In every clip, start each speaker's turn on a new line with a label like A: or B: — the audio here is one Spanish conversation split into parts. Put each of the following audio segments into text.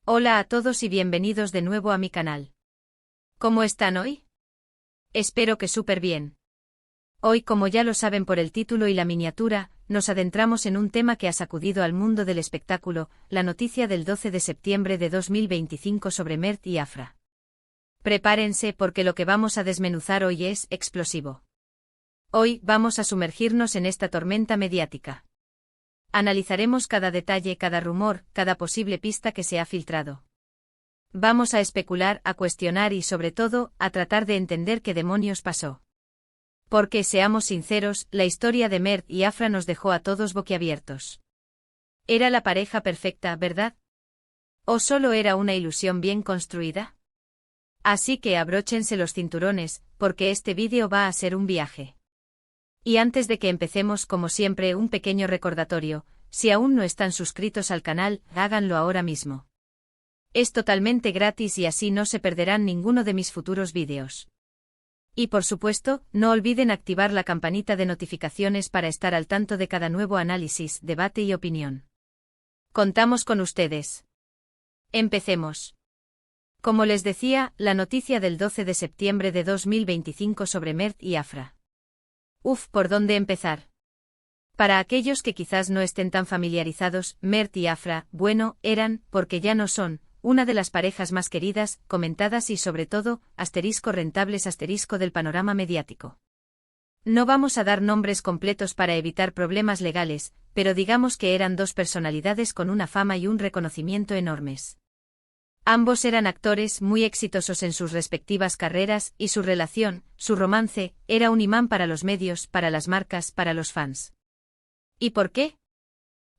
A: Hola a todos y bienvenidos de nuevo a mi canal. ¿Cómo están hoy? Espero que súper bien. Hoy, como ya lo saben por el título y la miniatura, nos adentramos en un tema que ha sacudido al mundo del espectáculo, la noticia del 12 de septiembre de 2025 sobre Mert y Afra. Prepárense porque lo que vamos a desmenuzar hoy es explosivo. Hoy vamos a sumergirnos en esta tormenta mediática. Analizaremos cada detalle, cada rumor, cada posible pista que se ha filtrado. Vamos a especular, a cuestionar y, sobre todo, a tratar de entender qué demonios pasó. Porque, seamos sinceros, la historia de Mert y Afra nos dejó a todos boquiabiertos. ¿Era la pareja perfecta, verdad? ¿O solo era una ilusión bien construida? Así que abróchense los cinturones, porque este vídeo va a ser un viaje. Y antes de que empecemos, como siempre, un pequeño recordatorio: si aún no están suscritos al canal, háganlo ahora mismo. Es totalmente gratis y así no se perderán ninguno de mis futuros vídeos. Y por supuesto, no olviden activar la campanita de notificaciones para estar al tanto de cada nuevo análisis, debate y opinión. Contamos con ustedes. Empecemos. Como les decía, la noticia del 12 de septiembre de 2025 sobre Mert y Afra. ¿Por dónde empezar? Para aquellos que quizás no estén tan familiarizados, Mert y Afra, bueno, eran, porque ya no son, una de las parejas más queridas, comentadas y sobre todo, rentables del panorama mediático. No vamos a dar nombres completos para evitar problemas legales, pero digamos que eran dos personalidades con una fama y un reconocimiento enormes. Ambos eran actores muy exitosos en sus respectivas carreras y su relación, su romance, era un imán para los medios, para las marcas, para los fans. ¿Y por qué?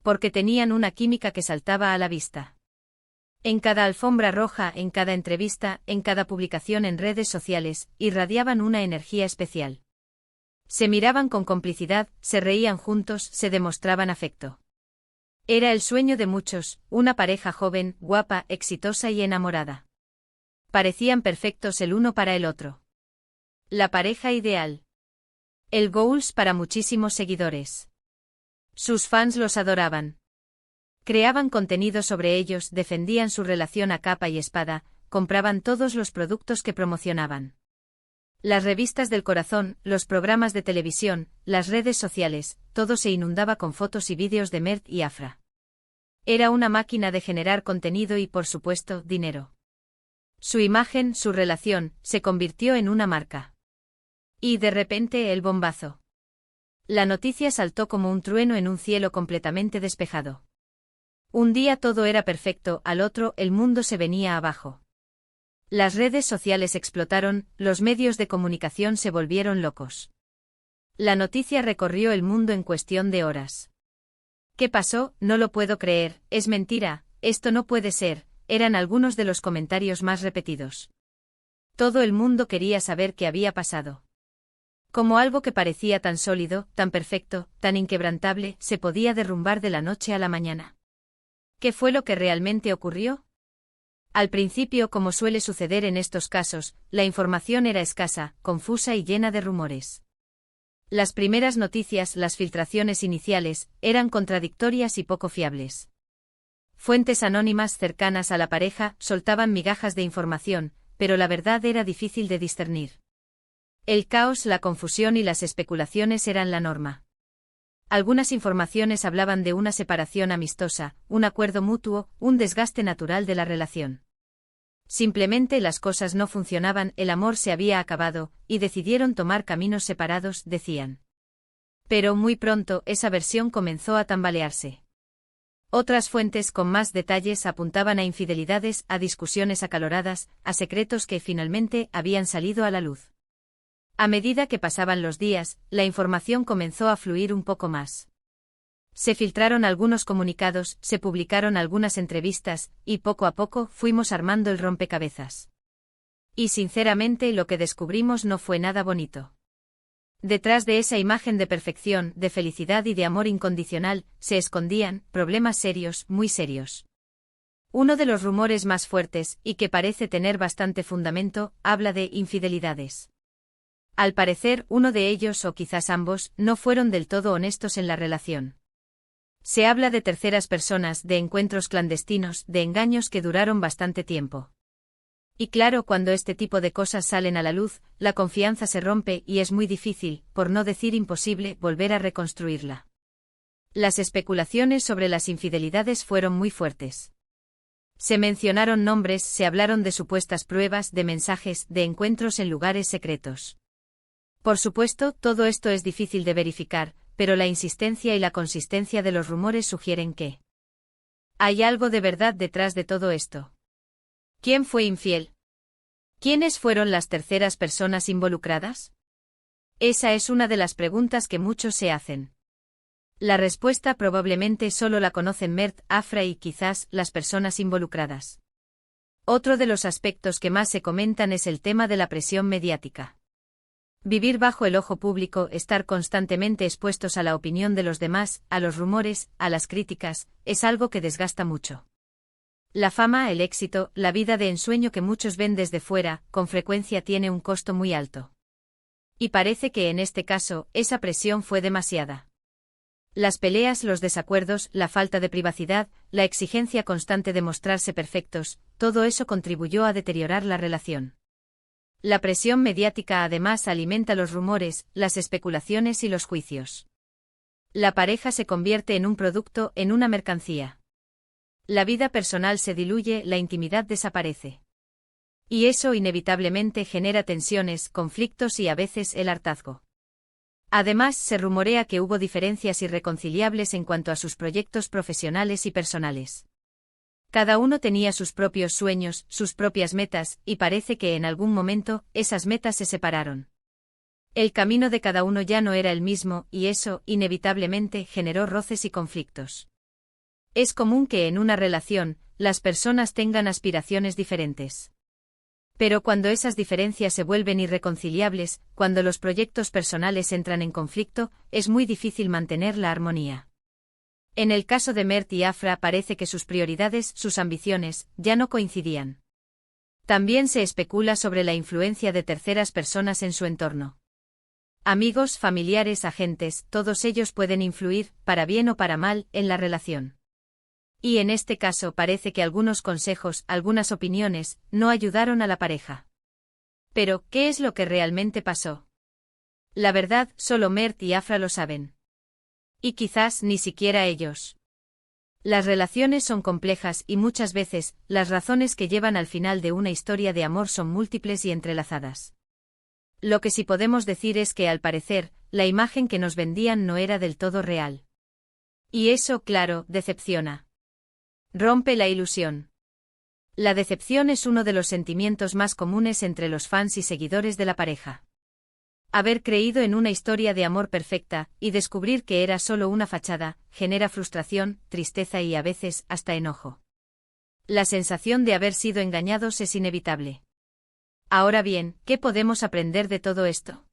A: Porque tenían una química que saltaba a la vista. En cada alfombra roja, en cada entrevista, en cada publicación en redes sociales, irradiaban una energía especial. Se miraban con complicidad, se reían juntos, se demostraban afecto. Era el sueño de muchos, una pareja joven, guapa, exitosa y enamorada. Parecían perfectos el uno para el otro. La pareja ideal. El goals para muchísimos seguidores. Sus fans los adoraban. Creaban contenido sobre ellos, defendían su relación a capa y espada, compraban todos los productos que promocionaban. Las revistas del corazón, los programas de televisión, las redes sociales, todo se inundaba con fotos y vídeos de Mert y Afra. Era una máquina de generar contenido y, por supuesto, dinero. Su imagen, su relación, se convirtió en una marca. Y de repente el bombazo. La noticia saltó como un trueno en un cielo completamente despejado. Un día todo era perfecto, al otro el mundo se venía abajo. Las redes sociales explotaron, los medios de comunicación se volvieron locos. La noticia recorrió el mundo en cuestión de horas. ¿Qué pasó? No lo puedo creer, es mentira, esto no puede ser, eran algunos de los comentarios más repetidos. Todo el mundo quería saber qué había pasado. Como algo que parecía tan sólido, tan perfecto, tan inquebrantable, se podía derrumbar de la noche a la mañana. ¿Qué fue lo que realmente ocurrió? Al principio, como suele suceder en estos casos, la información era escasa, confusa y llena de rumores. Las primeras noticias, las filtraciones iniciales, eran contradictorias y poco fiables. Fuentes anónimas cercanas a la pareja soltaban migajas de información, pero la verdad era difícil de discernir. El caos, la confusión y las especulaciones eran la norma. Algunas informaciones hablaban de una separación amistosa, un acuerdo mutuo, un desgaste natural de la relación. Simplemente las cosas no funcionaban, el amor se había acabado, y decidieron tomar caminos separados, decían. Pero muy pronto esa versión comenzó a tambalearse. Otras fuentes con más detalles apuntaban a infidelidades, a discusiones acaloradas, a secretos que finalmente habían salido a la luz. A medida que pasaban los días, la información comenzó a fluir un poco más. Se filtraron algunos comunicados, se publicaron algunas entrevistas, y poco a poco fuimos armando el rompecabezas. Y sinceramente lo que descubrimos no fue nada bonito. Detrás de esa imagen de perfección, de felicidad y de amor incondicional, se escondían problemas serios, muy serios. Uno de los rumores más fuertes, y que parece tener bastante fundamento, habla de infidelidades. Al parecer, uno de ellos o quizás ambos, no fueron del todo honestos en la relación. Se habla de terceras personas, de encuentros clandestinos, de engaños que duraron bastante tiempo. Y claro, cuando este tipo de cosas salen a la luz, la confianza se rompe y es muy difícil, por no decir imposible, volver a reconstruirla. Las especulaciones sobre las infidelidades fueron muy fuertes. Se mencionaron nombres, se hablaron de supuestas pruebas, de mensajes, de encuentros en lugares secretos. Por supuesto, todo esto es difícil de verificar, pero la insistencia y la consistencia de los rumores sugieren que hay algo de verdad detrás de todo esto. ¿Quién fue infiel? ¿Quiénes fueron las terceras personas involucradas? Esa es una de las preguntas que muchos se hacen. La respuesta probablemente solo la conocen Mert, Afra y quizás las personas involucradas. Otro de los aspectos que más se comentan es el tema de la presión mediática. Vivir bajo el ojo público, estar constantemente expuestos a la opinión de los demás, a los rumores, a las críticas, es algo que desgasta mucho. La fama, el éxito, la vida de ensueño que muchos ven desde fuera, con frecuencia tiene un costo muy alto. Y parece que en este caso, esa presión fue demasiada. Las peleas, los desacuerdos, la falta de privacidad, la exigencia constante de mostrarse perfectos, todo eso contribuyó a deteriorar la relación. La presión mediática además alimenta los rumores, las especulaciones y los juicios. La pareja se convierte en un producto, en una mercancía. La vida personal se diluye, la intimidad desaparece. Y eso inevitablemente genera tensiones, conflictos y a veces el hartazgo. Además, se rumorea que hubo diferencias irreconciliables en cuanto a sus proyectos profesionales y personales. Cada uno tenía sus propios sueños, sus propias metas, y parece que en algún momento, esas metas se separaron. El camino de cada uno ya no era el mismo, y eso, inevitablemente, generó roces y conflictos. Es común que en una relación, las personas tengan aspiraciones diferentes. Pero cuando esas diferencias se vuelven irreconciliables, cuando los proyectos personales entran en conflicto, es muy difícil mantener la armonía. En el caso de Mert y Afra parece que sus prioridades, sus ambiciones, ya no coincidían. También se especula sobre la influencia de terceras personas en su entorno. Amigos, familiares, agentes, todos ellos pueden influir, para bien o para mal, en la relación. Y en este caso parece que algunos consejos, algunas opiniones, no ayudaron a la pareja. Pero, ¿qué es lo que realmente pasó? La verdad, solo Mert y Afra lo saben. Y quizás ni siquiera ellos. Las relaciones son complejas y muchas veces, las razones que llevan al final de una historia de amor son múltiples y entrelazadas. Lo que sí podemos decir es que al parecer, la imagen que nos vendían no era del todo real. Y eso, claro, decepciona. Rompe la ilusión. La decepción es uno de los sentimientos más comunes entre los fans y seguidores de la pareja. Haber creído en una historia de amor perfecta, y descubrir que era solo una fachada, genera frustración, tristeza y a veces, hasta enojo. La sensación de haber sido engañados es inevitable. Ahora bien, ¿qué podemos aprender de todo esto?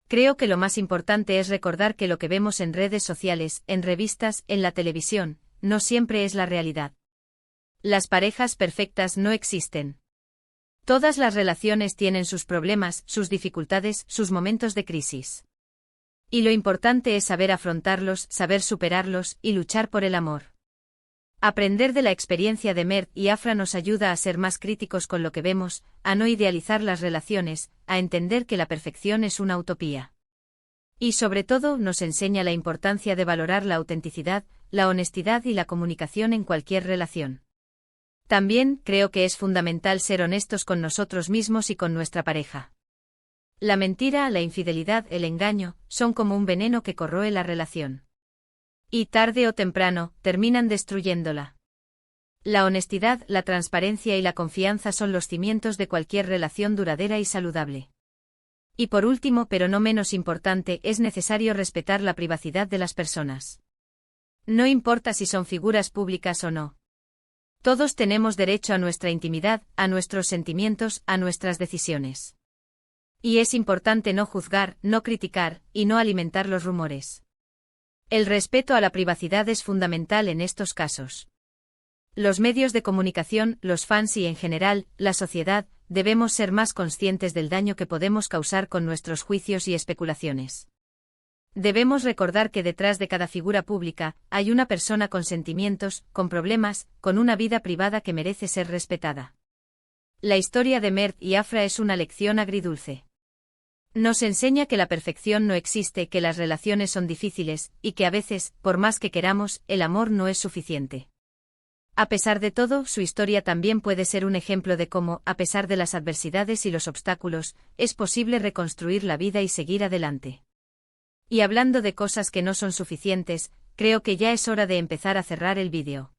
A: Creo que lo más importante es recordar que lo que vemos en redes sociales, en revistas, en la televisión, no siempre es la realidad. Las parejas perfectas no existen. Todas las relaciones tienen sus problemas, sus dificultades, sus momentos de crisis. Y lo importante es saber afrontarlos, saber superarlos y luchar por el amor. Aprender de la experiencia de Mert y Afra nos ayuda a ser más críticos con lo que vemos, a no idealizar las relaciones, a entender que la perfección es una utopía. Y sobre todo nos enseña la importancia de valorar la autenticidad, la honestidad y la comunicación en cualquier relación. También creo que es fundamental ser honestos con nosotros mismos y con nuestra pareja. La mentira, la infidelidad, el engaño, son como un veneno que corroe la relación. Y tarde o temprano, terminan destruyéndola. La honestidad, la transparencia y la confianza son los cimientos de cualquier relación duradera y saludable. Y por último, pero no menos importante, es necesario respetar la privacidad de las personas. No importa si son figuras públicas o no. Todos tenemos derecho a nuestra intimidad, a nuestros sentimientos, a nuestras decisiones. Y es importante no juzgar, no criticar, y no alimentar los rumores. El respeto a la privacidad es fundamental en estos casos. Los medios de comunicación, los fans y en general, la sociedad, debemos ser más conscientes del daño que podemos causar con nuestros juicios y especulaciones. Debemos recordar que detrás de cada figura pública hay una persona con sentimientos, con problemas, con una vida privada que merece ser respetada. La historia de Mert y Afra es una lección agridulce. Nos enseña que la perfección no existe, que las relaciones son difíciles, y que a veces, por más que queramos, el amor no es suficiente. A pesar de todo, su historia también puede ser un ejemplo de cómo, a pesar de las adversidades y los obstáculos, es posible reconstruir la vida y seguir adelante. Y hablando de cosas que no son suficientes, creo que ya es hora de empezar a cerrar el vídeo.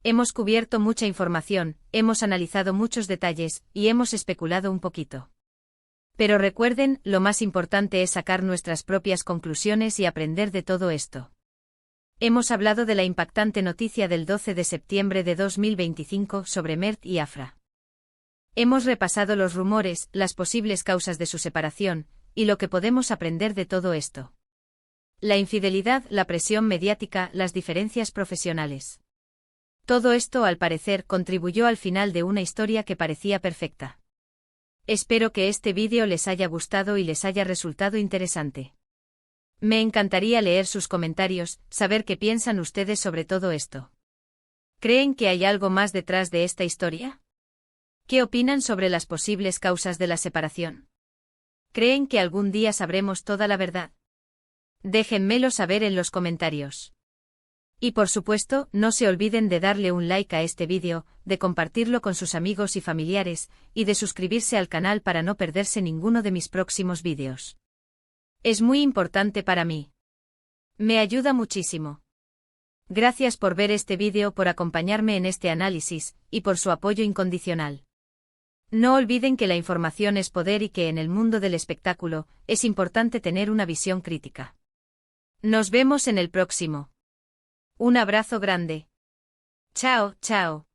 A: Hemos cubierto mucha información, hemos analizado muchos detalles, y hemos especulado un poquito. Pero recuerden, lo más importante es sacar nuestras propias conclusiones y aprender de todo esto. Hemos hablado de la impactante noticia del 12 de septiembre de 2025 sobre Mert y Afra. Hemos repasado los rumores, las posibles causas de su separación, y lo que podemos aprender de todo esto. La infidelidad, la presión mediática, las diferencias profesionales. Todo esto, al parecer, contribuyó al final de una historia que parecía perfecta. Espero que este vídeo les haya gustado y les haya resultado interesante. Me encantaría leer sus comentarios, saber qué piensan ustedes sobre todo esto. ¿Creen que hay algo más detrás de esta historia? ¿Qué opinan sobre las posibles causas de la separación? ¿Creen que algún día sabremos toda la verdad? Déjenmelo saber en los comentarios. Y por supuesto, no se olviden de darle un like a este vídeo, de compartirlo con sus amigos y familiares, y de suscribirse al canal para no perderse ninguno de mis próximos vídeos. Es muy importante para mí. Me ayuda muchísimo. Gracias por ver este vídeo, por acompañarme en este análisis, y por su apoyo incondicional. No olviden que la información es poder y que en el mundo del espectáculo, es importante tener una visión crítica. Nos vemos en el próximo. Un abrazo grande. Chao, chao.